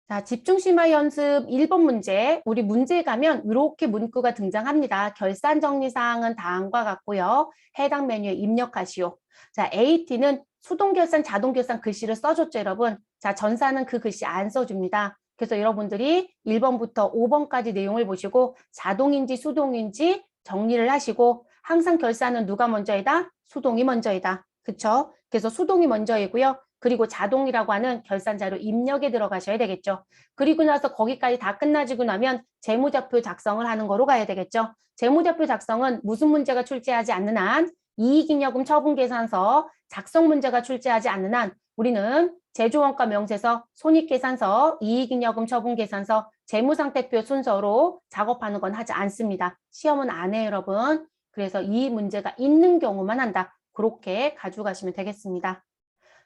자, 집중심화 연습 1번 문제. 우리 문제에 가면 이렇게 문구가 등장합니다. 결산 정리 사항은 다음과 같고요. 해당 메뉴에 입력하시오. 자, AT는 수동 결산, 자동 결산 글씨를 써줬죠, 여러분. 자, 전사는 그 글씨 안 써줍니다. 그래서 여러분들이 1번부터 5번까지 내용을 보시고 자동인지 수동인지 정리를 하시고 항상 결산은 누가 먼저이다? 수동이 먼저이다. 그쵸? 그래서 수동이 먼저이고요. 그리고 자동이라고 하는 결산자료 입력에 들어가셔야 되겠죠. 그리고 나서 거기까지 다 끝나지고 나면 재무자표 작성을 하는 거로 가야 되겠죠. 재무자표 작성은 무슨 문제가 출제하지 않는 한 이익잉여금 처분계산서 작성 문제가 출제하지 않는 한 우리는 제조원가 명세서, 손익계산서, 이익잉여금 처분계산서, 재무상태표 순서로 작업하는 건 하지 않습니다. 시험은 안 해요, 여러분. 그래서 이 문제가 있는 경우만 한다. 그렇게 가져가시면 되겠습니다.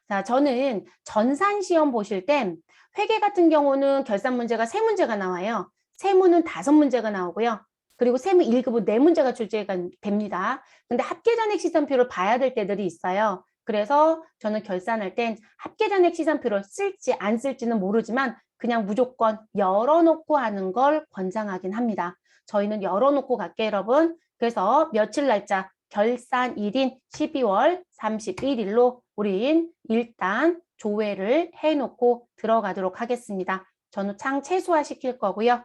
자, 저는 전산시험 보실 땐 회계 같은 경우는 결산 문제가 3문제가 나와요. 세무는 5문제가 나오고요. 그리고 세무 1급은 4문제가 출제가 됩니다. 근데 합계잔액 시산표를 봐야 될 때들이 있어요. 그래서 저는 결산할 땐 합계잔액 시산표를 쓸지 안 쓸지는 모르지만 그냥 무조건 열어놓고 하는 걸 권장하긴 합니다. 저희는 열어놓고 갈게요, 여러분. 그래서 며칠 날짜 결산일인 12월 31일로 우린 일단 조회를 해놓고 들어가도록 하겠습니다. 저는 창 최소화 시킬 거고요.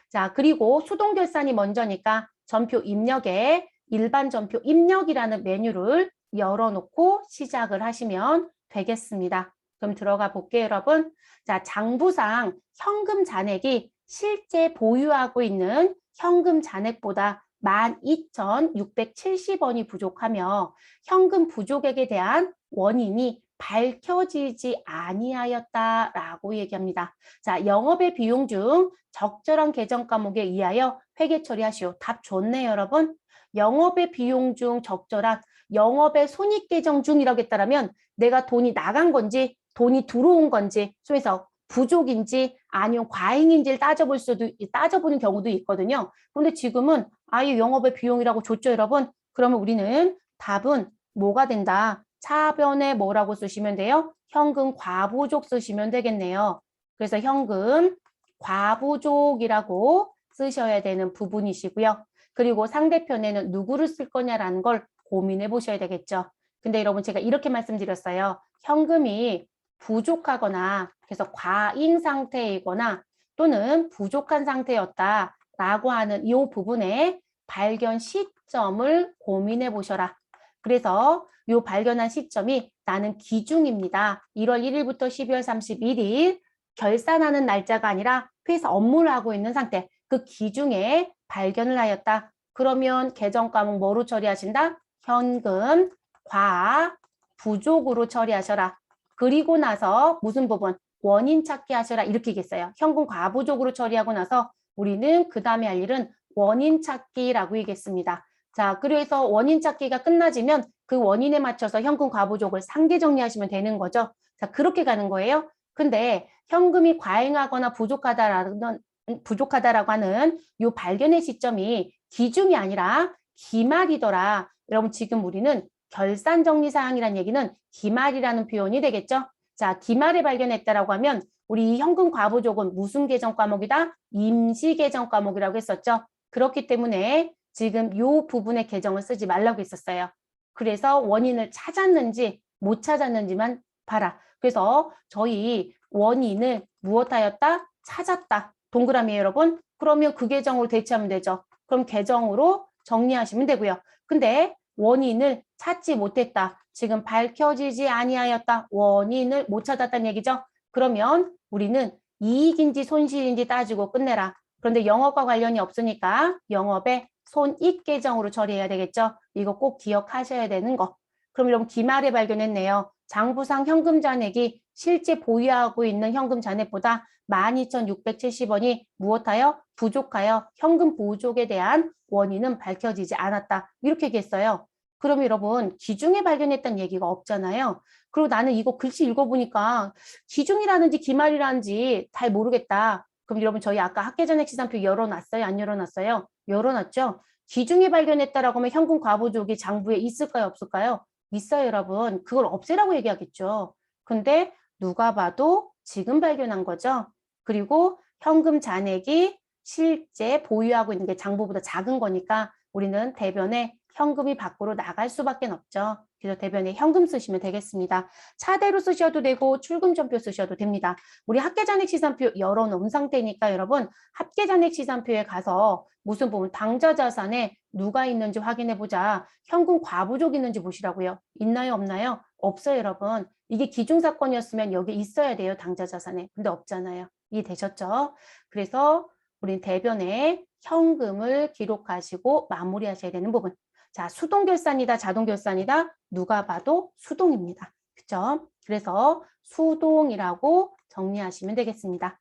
자, 그리고 수동 결산이 먼저니까 전표 입력에 일반 전표 입력이라는 메뉴를 열어놓고 시작을 하시면 되겠습니다. 그럼 들어가 볼게요, 여러분. 자, 장부상 현금 잔액이 실제 보유하고 있는 현금 잔액보다 12,670원이 부족하며 현금 부족액에 대한 원인이 밝혀지지 아니하였다라고 얘기합니다. 자, 영업의 비용 중 적절한 계정 과목에 의하여 회계 처리하시오. 답 좋네요, 여러분. 영업의 비용 중 적절한 영업의 손익 계정 중이라고 했다면 내가 돈이 나간 건지 돈이 들어온 건지 그래서 부족인지 아니면 과잉인지를 따져보는 경우도 있거든요. 그런데 지금은 아예 영업의 비용이라고 줬죠, 여러분. 그러면 우리는 답은 뭐가 된다? 차변에 뭐라고 쓰시면 돼요? 현금 과부족 쓰시면 되겠네요. 그래서 현금 과부족이라고 쓰셔야 되는 부분이시고요. 그리고 상대편에는 누구를 쓸 거냐라는 걸 고민해 보셔야 되겠죠. 근데 여러분 제가 이렇게 말씀드렸어요. 현금이 부족하거나 그래서 과잉 상태이거나 또는 부족한 상태였다라고 하는 이 부분에 발견 시점을 고민해 보셔라. 그래서 이 발견한 시점이 나는 기중입니다. 1월 1일부터 12월 31일 결산하는 날짜가 아니라 회사 업무를 하고 있는 상태. 그 기중에 발견을 하였다. 그러면 계정 과목 뭐로 처리하신다? 현금, 과, 부족으로 처리하셔라. 그리고 나서 무슨 부분? 원인 찾기 하셔라. 이렇게 얘기했어요. 현금 과부족으로 처리하고 나서 우리는 그 다음에 할 일은 원인 찾기라고 얘기했습니다. 자, 그래서 원인 찾기가 끝나지면 그 원인에 맞춰서 현금 과부족을 상계 정리하시면 되는 거죠. 자, 그렇게 가는 거예요. 근데 현금이 과잉하거나 부족하다라고 하는 이 발견의 시점이 기중이 아니라 기말이더라. 여러분 지금 우리는 결산정리사항이라는 얘기는 기말이라는 표현이 되겠죠. 자, 기말에 발견했다라고 하면 우리 이 현금 과부족은 무슨 계정 과목이다? 임시 계정 과목이라고 했었죠. 그렇기 때문에 지금 이 부분의 계정을 쓰지 말라고 했었어요. 그래서 원인을 찾았는지 못 찾았는지만 봐라. 그래서 저희 원인을 무엇하였다? 찾았다. 동그라미에 여러분. 그러면 그 계정으로 대체하면 되죠. 그럼 계정으로 정리하시면 되고요. 근데 원인을 찾지 못했다. 지금 밝혀지지 아니하였다. 원인을 못 찾았다는 얘기죠. 그러면 우리는 이익인지 손실인지 따지고 끝내라. 그런데 영업과 관련이 없으니까 영업의 손익 계정으로 처리해야 되겠죠. 이거 꼭 기억하셔야 되는 거. 그럼 여러분 기말에 발견했네요. 장부상 현금 잔액이 실제 보유하고 있는 현금 잔액보다 12,670원이 무엇하여? 부족하여 현금 부족에 대한 원인은 밝혀지지 않았다. 이렇게 얘기했어요. 그럼 여러분 기중에 발견했다는 얘기가 없잖아요. 그리고 나는 이거 글씨 읽어보니까 기중이라는지 기말이라는지 잘 모르겠다. 그럼 여러분 저희 아까 학계전액 시산표 열어놨어요? 안 열어놨어요? 열어놨죠? 기중에 발견했다라고 하면 현금 과부족이 장부에 있을까요? 없을까요? 있어요, 여러분. 그걸 없애라고 얘기하겠죠. 근데 누가 봐도 지금 발견한 거죠. 그리고 현금 잔액이 실제 보유하고 있는 게 장부보다 작은 거니까 우리는 대변에 현금이 밖으로 나갈 수밖에 없죠. 그래서 대변에 현금 쓰시면 되겠습니다. 차대로 쓰셔도 되고 출금전표 쓰셔도 됩니다. 우리 합계잔액시산표 열어놓은 상태니까 여러분 합계잔액시산표에 가서 무슨 부분 당좌자산에 누가 있는지 확인해보자. 현금 과부족 있는지 보시라고요. 있나요 없나요? 없어요 여러분. 이게 기중사건이었으면 여기 있어야 돼요. 당좌자산에. 근데 없잖아요. 이해되셨죠? 그래서 우린 대변에 현금을 기록하시고 마무리하셔야 되는 부분. 자, 수동결산이다, 자동결산이다. 누가 봐도 수동입니다. 그죠? 그래서 수동이라고 정리하시면 되겠습니다.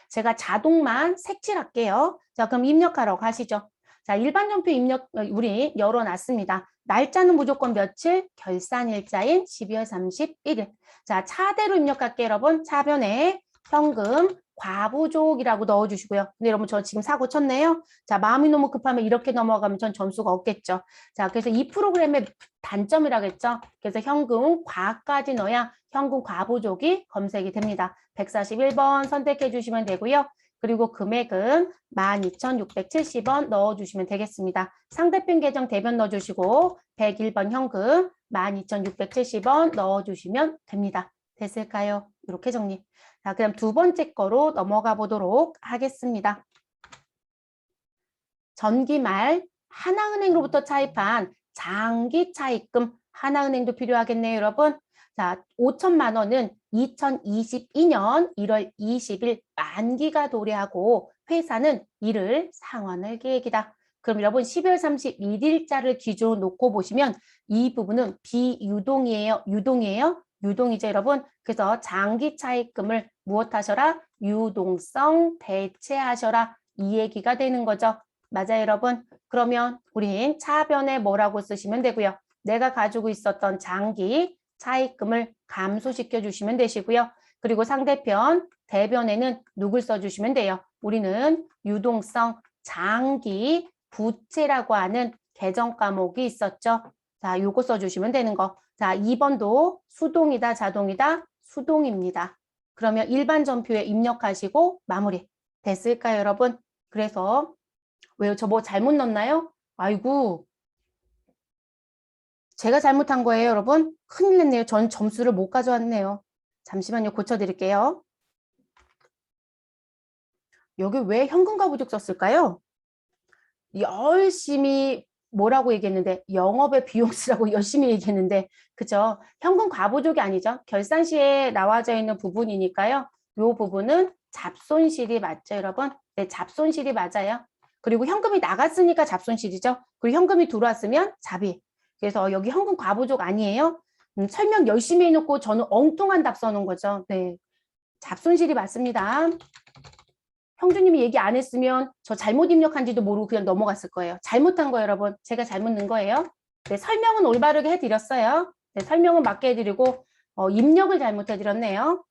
제가 자동만 색칠할게요. 자, 그럼 입력하러 가시죠. 자, 일반전표 입력 우리 열어놨습니다. 날짜는 무조건 며칠? 결산일자인 12월 31일. 자, 차대로 입력할게요, 여러분. 차변에 현금 과부족이라고 넣어주시고요. 근데 여러분 저 지금 사고 쳤네요. 자, 마음이 너무 급하면 이렇게 넘어가면 전 점수가 없겠죠. 자, 그래서 이 프로그램의 단점이라겠죠. 그래서 현금 과까지 넣어야 현금 과부족이 검색이 됩니다. 141번 선택해 주시면 되고요. 그리고 금액은 12,670원 넣어주시면 되겠습니다. 상대편 계정 대변 넣어주시고 101번 현금 12,670원 넣어주시면 됩니다. 됐을까요? 이렇게 정리. 자, 그럼 두 번째 거로 넘어가 보도록 하겠습니다. 전기말 하나은행으로부터 차입한 장기 차입금 하나은행도 필요하겠네요, 여러분. 자, 5천만 원은 2022년 1월 20일 만기가 도래하고 회사는 이를 상환할 계획이다. 그럼 여러분 12월 31일자를 기준으로 놓고 보시면 이 부분은 비유동이에요? 유동이에요? 유동이죠, 여러분. 그래서 장기 차입금을 무엇하셔라? 유동성 대체하셔라. 이 얘기가 되는 거죠. 맞아요, 여러분. 그러면 우린 차변에 뭐라고 쓰시면 되고요. 내가 가지고 있었던 장기 차입금을 감소시켜 주시면 되시고요. 그리고 상대편 대변에는 누굴 써주시면 돼요. 우리는 유동성 장기 부채라고 하는 계정 과목이 있었죠. 자, 요거 써주시면 되는 거. 자, 2번도 수동이다, 자동이다, 수동입니다. 그러면 일반 전표에 입력하시고 마무리. 됐을까요, 여러분? 그래서 왜요? 저 뭐 잘못 넣었나요? 아이고. 제가 잘못한 거예요, 여러분. 큰일 났네요. 전 점수를 못 가져왔네요. 잠시만요. 고쳐드릴게요. 여기 왜 현금과 부족 썼을까요? 열심히 뭐라고 얘기했는데 영업의 비용 쓰라고 열심히 얘기했는데 그죠? 현금 과부족이 아니죠. 결산 시에 나와져 있는 부분이니까요. 이 부분은 잡손실이 맞죠, 여러분? 네, 잡손실이 맞아요. 그리고 현금이 나갔으니까 잡손실이죠. 그리고 현금이 들어왔으면 잡이. 그래서 여기 현금 과부족 아니에요? 설명 열심히 해놓고 저는 엉뚱한 답 써놓은 거죠. 네, 잡손실이 맞습니다. 형주님이 얘기 안 했으면 저 잘못 입력한지도 모르고 그냥 넘어갔을 거예요. 잘못한 거예요, 여러분. 제가 잘못 넣은 거예요. 네, 설명은 올바르게 해드렸어요. 네, 설명은 맞게 해드리고 입력을 잘못해드렸네요.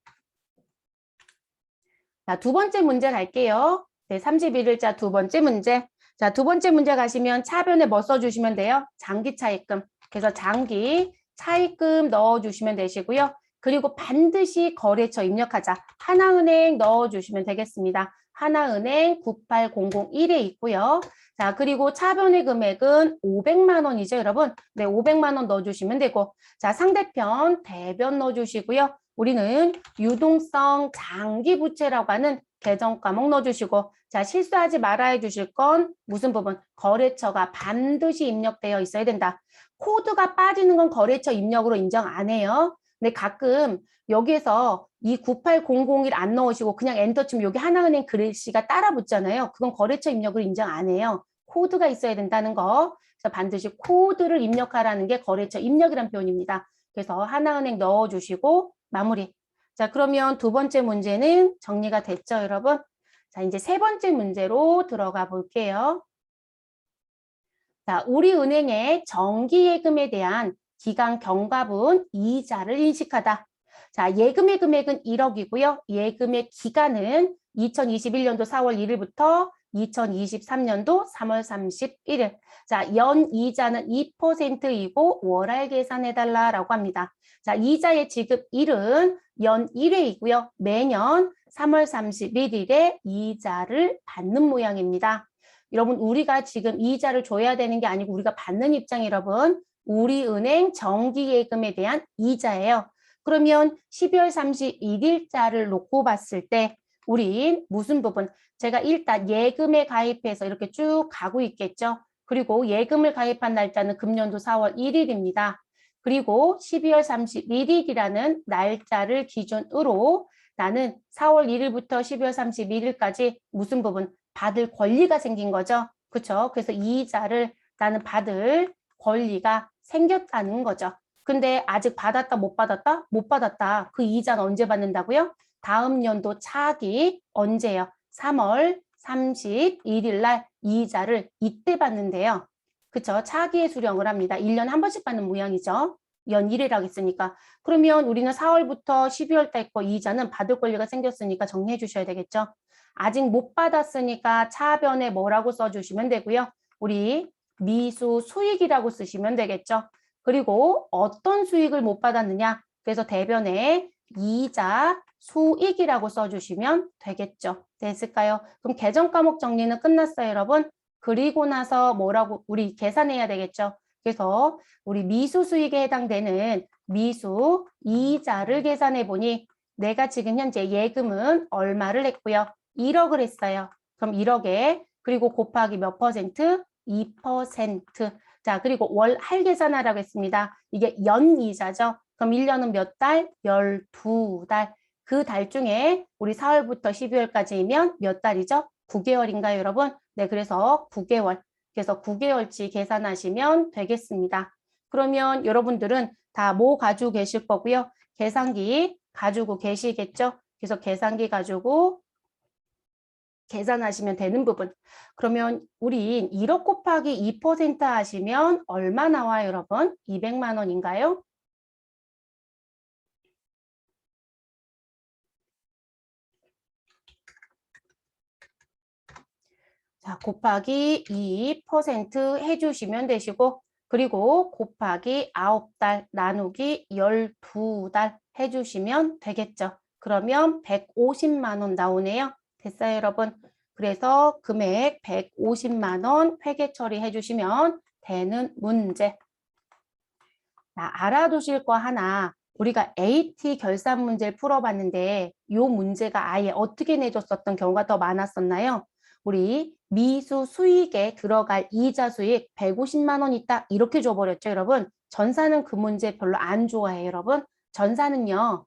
자, 두 번째 문제 갈게요. 네, 31일자 두 번째 문제. 자, 두 번째 문제 가시면 차변에 뭐 써주시면 돼요? 장기 차입금. 그래서 장기 차입금 넣어주시면 되시고요. 그리고 반드시 거래처 입력하자. 하나은행 넣어주시면 되겠습니다. 하나은행 98001에 있고요. 자, 그리고 차변의 금액은 500만 원이죠, 여러분. 네, 500만 원 넣어주시면 되고. 자, 상대편 대변 넣어주시고요. 우리는 유동성 장기 부채라고 하는 계정 과목 넣어주시고, 자, 실수하지 말아야 주실 건 무슨 부분? 거래처가 반드시 입력되어 있어야 된다. 코드가 빠지는 건 거래처 입력으로 인정 안 해요. 근데 가끔 여기에서 이 98001 안 넣으시고 그냥 엔터 치면 여기 하나은행 글씨가 따라 붙잖아요. 그건 거래처 입력을 인정 안 해요. 코드가 있어야 된다는 거. 그래서 반드시 코드를 입력하라는 게 거래처 입력이란 표현입니다. 그래서 하나은행 넣어주시고 마무리. 자, 그러면 두 번째 문제는 정리가 됐죠, 여러분? 자, 이제 세 번째 문제로 들어가 볼게요. 자, 우리 은행의 정기예금에 대한 기간 경과분 이자를 인식하다. 자, 예금의 금액은 1억이고요. 예금의 기간은 2021년도 4월 1일부터 2023년도 3월 31일. 자, 연 이자는 2%이고 월할 계산해달라고 합니다. 자, 이자의 지급일은 연 1회이고요. 매년 3월 31일에 이자를 받는 모양입니다. 여러분, 우리가 지금 이자를 줘야 되는 게 아니고 우리가 받는 입장 여러분, 우리은행 정기예금에 대한 이자예요. 그러면 12월 31일자를 놓고 봤을 때 우린 무슨 부분? 제가 일단 예금에 가입해서 이렇게 쭉 가고 있겠죠. 그리고 예금을 가입한 날짜는 금년도 4월 1일입니다. 그리고 12월 31일이라는 날짜를 기준으로 나는 4월 1일부터 12월 31일까지 무슨 부분? 받을 권리가 생긴 거죠. 그렇죠? 그래서 이자를 나는 받을 권리가 생겼다는 거죠. 근데 아직 받았다 못 받았다? 못 받았다. 그 이자는 언제 받는다고요? 다음 연도 차기 언제요? 3월 31일 날 이자를 이때 받는데요. 그쵸? 차기에 수령을 합니다. 1년에 한 번씩 받는 모양이죠. 연 1회라고 했으니까. 그러면 우리는 4월부터 12월 달 거 이자는 받을 권리가 생겼으니까 정리해 주셔야 되겠죠. 아직 못 받았으니까 차변에 뭐라고 써주시면 되고요. 우리 미수 수익이라고 쓰시면 되겠죠. 그리고 어떤 수익을 못 받았느냐. 그래서 대변에 이자 수익이라고 써주시면 되겠죠. 됐을까요? 그럼 계정 과목 정리는 끝났어요, 여러분. 그리고 나서 뭐라고 우리 계산해야 되겠죠. 그래서 우리 미수 수익에 해당되는 미수 이자를 계산해 보니 내가 지금 현재 예금은 얼마를 했고요. 1억을 했어요. 그럼 1억에 그리고 곱하기 몇 퍼센트? 2%. 자, 그리고 월 할 계산하라고 했습니다. 이게 연이자죠. 그럼 1년은 몇 달? 12달. 그 달 중에 우리 4월부터 12월까지이면 몇 달이죠? 9개월인가요, 여러분? 네, 그래서 9개월. 그래서 9개월치 계산하시면 되겠습니다. 그러면 여러분들은 다 뭐 가지고 계실 거고요. 계산기 가지고 계시겠죠? 그래서 계산기 가지고 계산하시면 되는 부분. 그러면 우리 1억 곱하기 2% 하시면 얼마 나와요, 여러분? 200만 원인가요? 자, 곱하기 2% 해주시면 되시고, 그리고 곱하기 9달 나누기 12달 해주시면 되겠죠. 그러면 150만 원 나오네요. 됐어요, 여러분? 그래서 금액 150만 원 회계 처리해 주시면 되는 문제. 자, 알아두실 거 하나. 우리가 AT 결산 문제를 풀어봤는데 이 문제가 아예 어떻게 내줬었던 경우가 더 많았었나요? 우리 미수 수익에 들어갈 이자 수익 150만 원 있다 이렇게 줘버렸죠, 여러분. 전사는 그 문제 별로 안 좋아해요, 여러분. 전사는요.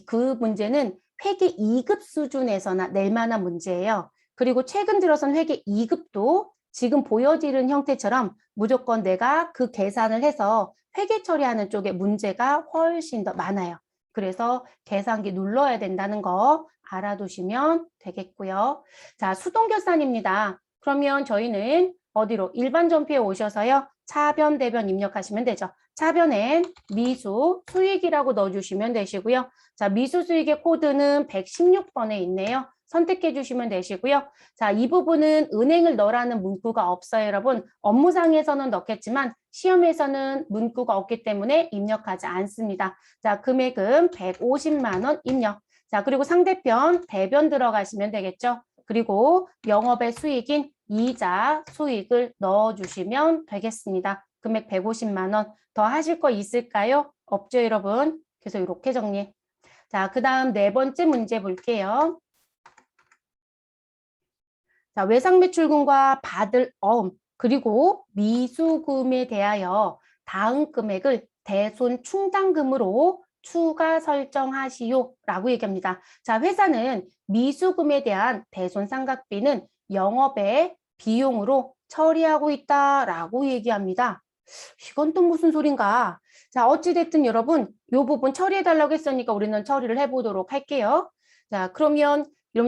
그 문제는 회계 2급 수준에서나 낼 만한 문제예요. 그리고 최근 들어선 회계 2급도 지금 보여지는 형태처럼 무조건 내가 그 계산을 해서 회계 처리하는 쪽에 문제가 훨씬 더 많아요. 그래서 계산기 눌러야 된다는 거 알아두시면 되겠고요. 자, 수동결산입니다. 그러면 저희는 어디로? 일반 점피에 오셔서요. 차변, 대변 입력하시면 되죠. 차변엔 미수, 수익이라고 넣어주시면 되시고요. 자, 미수 수익의 코드는 116번에 있네요. 선택해 주시면 되시고요. 자, 이 부분은 은행을 넣으라는 문구가 없어요, 여러분. 업무상에서는 넣겠지만 시험에서는 문구가 없기 때문에 입력하지 않습니다. 자, 금액은 150만 원 입력. 자, 그리고 상대편 대변 들어가시면 되겠죠. 그리고 영업의 수익인 이자 수익을 넣어주시면 되겠습니다. 금액 150만 원. 더 하실 거 있을까요? 없죠, 여러분? 그래서 이렇게 정리. 자, 그 다음 네 번째 문제 볼게요. 자, 외상매출금과 받을 어음, 그리고 미수금에 대하여 다음 금액을 대손 충당금으로 추가 설정하시오 라고 얘기합니다. 자, 회사는 미수금에 대한 대손 상각비는 영업의 비용으로 처리하고 있다라고 얘기합니다. 이건 또 무슨 소린가? 자, 어찌됐든 여러분, 이 부분 처리해달라고 했으니까 우리는 처리를 해보도록 할게요. 자, 그러면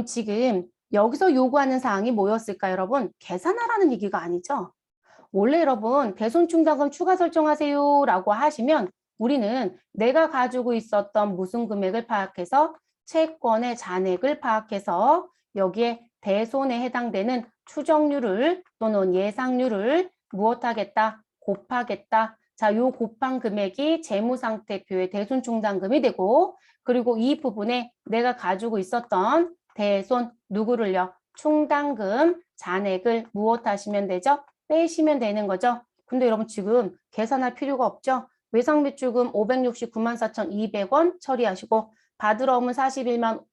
지금 여기서 요구하는 사항이 뭐였을까, 여러분? 계산하라는 얘기가 아니죠? 원래 여러분, 대손충당금 추가 설정하세요 라고 하시면 우리는 내가 가지고 있었던 무슨 금액을 파악해서 채권의 잔액을 파악해서 여기에 대손에 해당되는 추정률을 또는 예상률을 무엇하겠다? 곱하겠다. 자, 요 곱한 금액이 재무상태표의 대손충당금이 되고 그리고 이 부분에 내가 가지고 있었던 대손 누구를요? 충당금 잔액을 무엇하시면 되죠? 빼시면 되는 거죠. 근데 여러분 지금 계산할 필요가 없죠? 외상매출금 569만 4,200원 처리하시고 받으러 오면 41만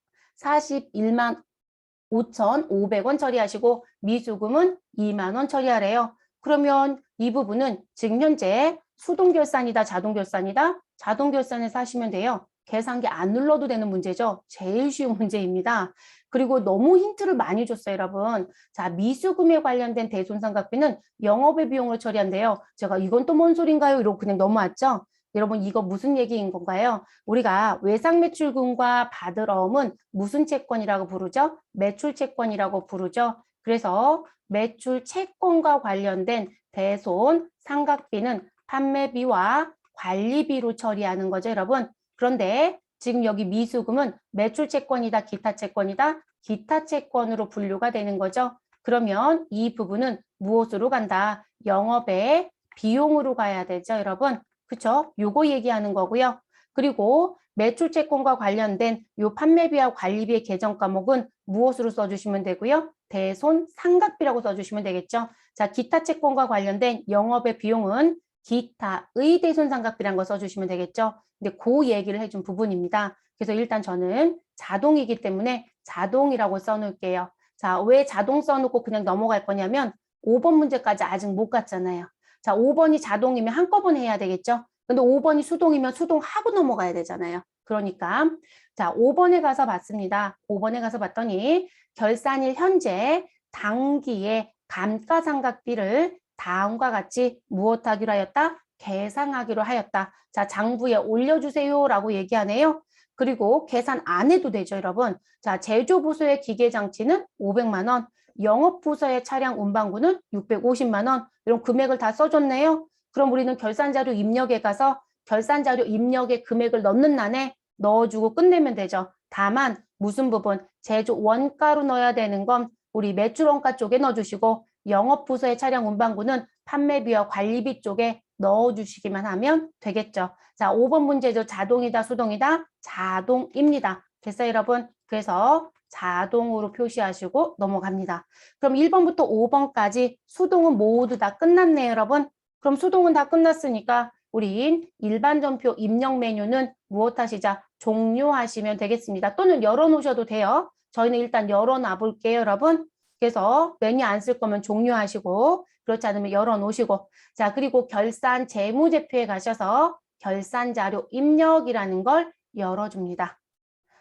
5,500원 처리하시고 미수금은 2만 원 처리하래요. 그러면 이 부분은 지금 현재 수동결산이다, 자동결산이다? 자동결산에서 하시면 돼요. 계산기 안 눌러도 되는 문제죠. 제일 쉬운 문제입니다. 그리고 너무 힌트를 많이 줬어요, 여러분. 자, 미수금에 관련된 대손상각비는 영업의 비용을 처리한대요. 제가 이건 또 뭔 소린가요? 이러고 그냥 넘어왔죠. 여러분 이거 무슨 얘기인 건가요? 우리가 외상매출금과 받으러옴은 무슨 채권이라고 부르죠? 매출채권이라고 부르죠. 그래서 매출채권과 관련된 대손 상각비는 판매비와 관리비로 처리하는 거죠, 여러분. 그런데 지금 여기 미수금은 매출채권이다, 기타채권이다, 기타채권으로 분류가 되는 거죠. 그러면 이 부분은 무엇으로 간다? 영업의 비용으로 가야 되죠, 여러분. 그쵸? 요거 얘기하는 거고요. 그리고 매출채권과 관련된 요 판매비와 관리비의 계정 과목은 무엇으로 써주시면 되고요? 대손 상각비라고 써주시면 되겠죠. 자, 기타 채권과 관련된 영업의 비용은 기타의 대손 상각비라는 거 써주시면 되겠죠. 근데 그 얘기를 해준 부분입니다. 그래서 일단 저는 자동이기 때문에 자동이라고 써놓을게요. 자, 왜 자동 써놓고 그냥 넘어갈 거냐면 5번 문제까지 아직 못 갔잖아요. 자, 5번이 자동이면 한꺼번에 해야 되겠죠. 근데 5번이 수동이면 수동하고 넘어가야 되잖아요. 그러니까 자, 5번에 가서 봤습니다. 5번에 가서 봤더니 결산일 현재 당기의 감가상각비를 다음과 같이 무엇하기로 하였다? 계상하기로 하였다. 자, 장부에 올려주세요라고 얘기하네요. 그리고 계산 안 해도 되죠, 여러분. 자, 제조부서의 기계장치는 500만 원, 영업부서의 차량 운반구는 650만 원. 이런 금액을 다 써줬네요. 그럼 우리는 결산자료 입력에 가서 결산자료 입력에 금액을 넣는 난에 넣어주고 끝내면 되죠. 다만 무슨 부분? 제조 원가로 넣어야 되는 건 우리 매출원가 쪽에 넣어주시고 영업부서의 차량 운반구는 판매비와 관리비 쪽에 넣어주시기만 하면 되겠죠. 자, 5번 문제죠. 자동이다, 수동이다? 자동입니다. 됐어요, 여러분? 그래서 자동으로 표시하시고 넘어갑니다. 그럼 1번부터 5번까지 수동은 모두 다 끝났네요, 여러분. 그럼 수동은 다 끝났으니까 우리 일반 전표 입력 메뉴는 무엇 하시자? 종료하시면 되겠습니다. 또는 열어놓으셔도 돼요. 저희는 일단 열어놔 볼게요, 여러분. 그래서 메뉴 안 쓸 거면 종료하시고 그렇지 않으면 열어놓으시고 자, 그리고 결산 재무제표에 가셔서 결산자료 입력이라는 걸 열어줍니다.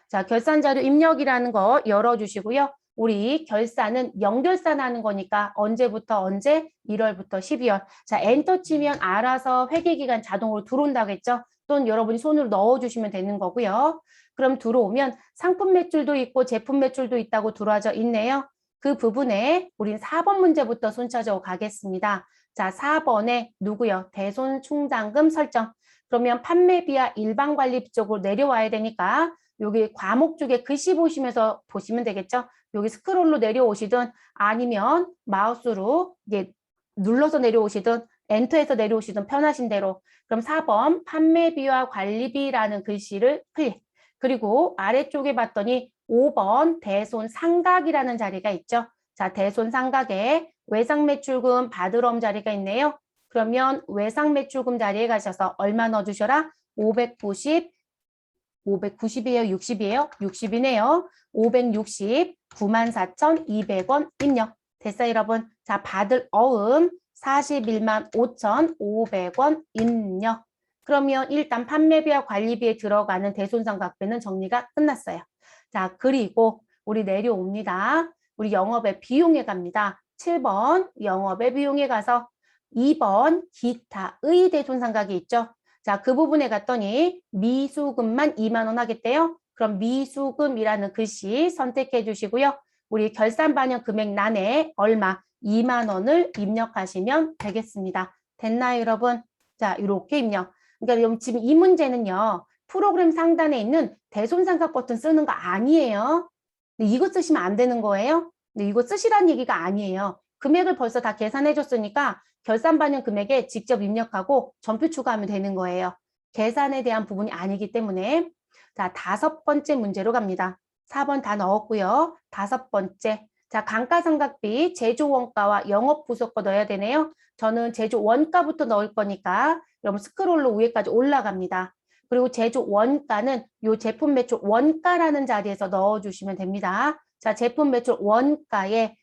자, 결산자료 입력이라는 거 열어주시고요. 우리 결산은 연결산하는 거니까 언제부터 언제? 1월부터 12월. 자, 엔터 치면 알아서 회계기간 자동으로 들어온다고 했죠. 또는 여러분이 손으로 넣어주시면 되는 거고요. 그럼 들어오면 상품 매출도 있고 제품 매출도 있다고 들어와져 있네요. 그 부분에 우린 4번 문제부터 손 찾아 가겠습니다. 자, 4번에 누구요? 대손 충당금 설정. 그러면 판매비와 일반관리비 쪽으로 내려와야 되니까 여기 과목 쪽에 글씨 보시면서 보시면 되겠죠. 여기 스크롤로 내려오시든 아니면 마우스로 이게 눌러서 내려오시든 엔터해서 내려오시든 편하신 대로. 그럼 4번 판매비와 관리비라는 글씨를 클릭. 그리고 아래쪽에 봤더니 5번 대손 상각이라는 자리가 있죠. 자, 대손 상각에 외상매출금 받으러옴 자리가 있네요. 그러면 외상매출금 자리에 가셔서 얼마 넣어주셔라? 590이에요? 60이에요? 60이네요. 560, 94,200원 입력. 됐어요, 여러분? 자, 받을 어음 41만 5,500원 입력. 그러면 일단 판매비와 관리비에 들어가는 대손상각비는 정리가 끝났어요. 자, 그리고 우리 내려옵니다. 우리 영업의 비용에 갑니다. 7번 영업의 비용에 가서 2번 기타의 대손상각이 있죠. 자, 그 부분에 갔더니 미수금만 2만 원 하겠대요. 그럼 미수금이라는 글씨 선택해 주시고요. 우리 결산 반영 금액란에 얼마? 2만 원을 입력하시면 되겠습니다. 됐나요, 여러분? 자, 이렇게 입력. 그러니까 지금 이 문제는요. 프로그램 상단에 있는 대손상각 버튼 쓰는 거 아니에요. 근데 이거 쓰시면 안 되는 거예요. 근데 이거 쓰시라는 얘기가 아니에요. 금액을 벌써 다 계산해 줬으니까 결산 반영 금액에 직접 입력하고 전표 추가하면 되는 거예요. 계산에 대한 부분이 아니기 때문에. 자, 5번째 문제로 갑니다. 4번 다 넣었고요. 5번째. 자, 감가상각비, 제조원가와 영업부속거 넣어야 되네요. 저는 제조원가부터 넣을 거니까 여러분 스크롤로 위에까지 올라갑니다. 그리고 제조원가는 요 제품 매출 원가라는 자리에서 넣어주시면 됩니다. 자, 제품 매출 원가에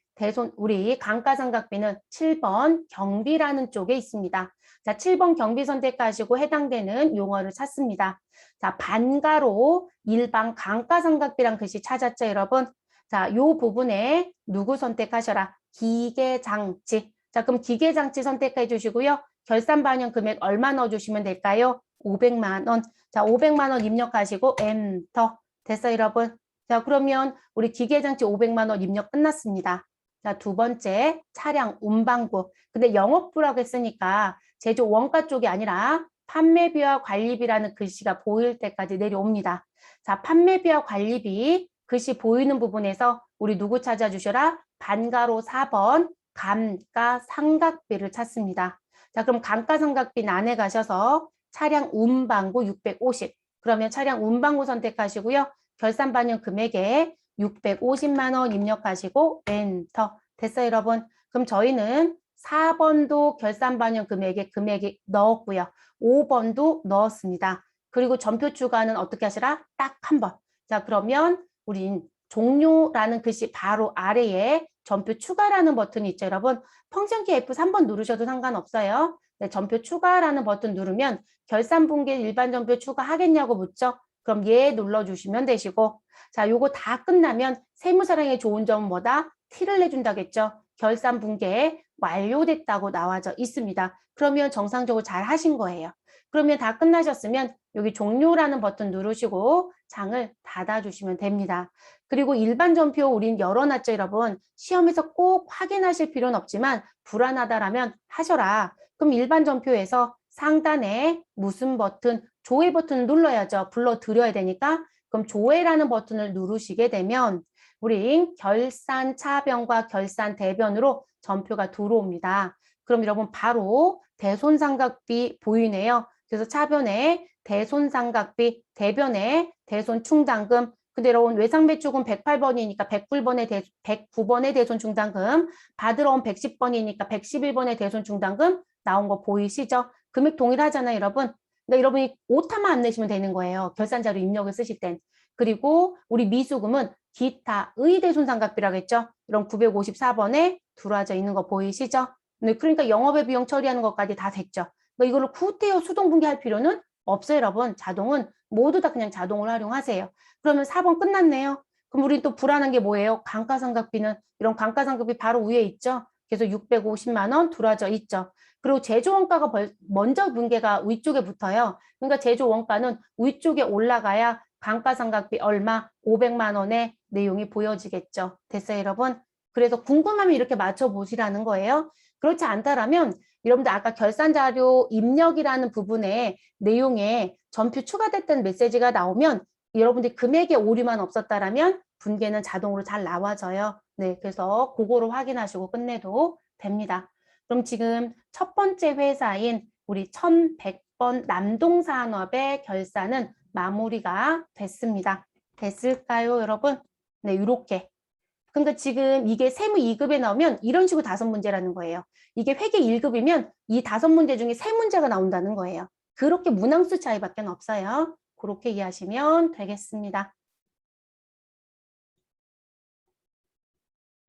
우리 감가상각비는 7번 경비라는 쪽에 있습니다. 자, 7번 경비 선택하시고 해당되는 용어를 찾습니다. 자, 반가로 일반 감가상각비란 글씨 찾았죠, 여러분? 자, 요 부분에 누구 선택하셔라? 기계장치. 자, 그럼 기계장치 선택해 주시고요. 결산 반영 금액 얼마 넣어주시면 될까요? 500만 원. 자, 500만 원 입력하시고 엔터. 됐어요, 여러분? 자, 그러면 우리 기계장치 500만 원 입력 끝났습니다. 자, 2번째 차량 운반부. 근데 영업부라고 했으니까 제조 원가 쪽이 아니라 판매비와 관리비라는 글씨가 보일 때까지 내려옵니다. 자, 판매비와 관리비 글씨 보이는 부분에서 우리 누구 찾아주셔라? 반가로 4번 감가상각비를 찾습니다. 자, 그럼 감가상각비 난에 가셔서 차량 운반구 650. 그러면 차량 운반구 선택하시고요. 결산 반영 금액에 650만 원 입력하시고 엔터. 됐어요, 여러분? 그럼 저희는 4번도 결산 반영 금액이 넣었고요. 5번도 넣었습니다. 그리고 전표 추가는 어떻게 하시라? 딱 한 번. 자, 그러면 우린 종료라는 글씨 바로 아래에 전표 추가라는 버튼이 있죠, 여러분. 펑션키 F3번 누르셔도 상관없어요. 네, 전표 추가라는 버튼 누르면 결산 분기에 일반 전표 추가하겠냐고 묻죠. 그럼 예 눌러주시면 되시고, 자, 요거 다 끝나면 세무사랑의 좋은 점은 뭐다? 티를 내준다겠죠. 결산 분기에 완료됐다고 나와져 있습니다. 그러면 정상적으로 잘 하신 거예요. 그러면 다 끝나셨으면 여기 종료라는 버튼 누르시고 장을 닫아주시면 됩니다. 그리고 일반 전표 우린 열어놨죠, 여러분. 시험에서 꼭 확인하실 필요는 없지만 불안하다라면 하셔라. 그럼 일반 전표에서 상단에 무슨 버튼, 조회 버튼을 눌러야죠. 불러드려야 되니까. 그럼 조회라는 버튼을 누르시게 되면 우리 결산 차변과 결산 대변으로 전표가 들어옵니다. 그럼 여러분 바로 대손상각비 보이네요. 그래서 차변에 대손상각비, 대변에 대손충당금. 근데 여러분 외상매출금 108번이니까 109번의 대손충당금, 받으러 온 110번이니까 111번의 대손충당금 나온 거 보이시죠? 금액 동일하잖아요, 여러분. 그러니까 여러분이 오타만 안 내시면 되는 거예요. 결산자료 입력을 쓰실 땐. 그리고 우리 미수금은 기타의 대손상각비라고 했죠. 이런 954번에 들어와져 있는 거 보이시죠? 네, 그러니까 영업의 비용 처리하는 것까지 다 됐죠. 그러니까 이걸로 구태여 수동분기할 필요는 없어요, 여러분. 자동은 모두 다 그냥 자동을 활용하세요. 그러면 4번 끝났네요. 그럼 우리 또 불안한 게 뭐예요? 감가상각비는 이런 감가상각비 바로 위에 있죠. 그래서 650만 원 들어와져 있죠. 그리고 제조원가가 먼저 분계가 위쪽에 붙어요. 그러니까 제조원가는 위쪽에 올라가야 감가상각비 얼마 500만 원의 내용이 보여지겠죠. 됐어요, 여러분? 그래서 궁금하면 이렇게 맞춰보시라는 거예요. 그렇지 않다라면 여러분들 아까 결산자료 입력이라는 부분에 내용에 전표 추가됐다는 메시지가 나오면 여러분들 금액에 오류만 없었다라면 분계는 자동으로 잘 나와져요. 네, 그래서 그거로 확인하시고 끝내도 됩니다. 그럼 지금 첫 번째 회사인 우리 1100번 남동산업의 결산은 마무리가 됐습니다. 됐을까요, 여러분? 네, 이렇게. 그러니까 지금 이게 세무 2급에 나오면 이런 식으로 5문제라는 거예요. 이게 회계 1급이면 이 5문제 중에 3문제가 나온다는 거예요. 그렇게 문항수 차이밖에 없어요. 그렇게 이해하시면 되겠습니다.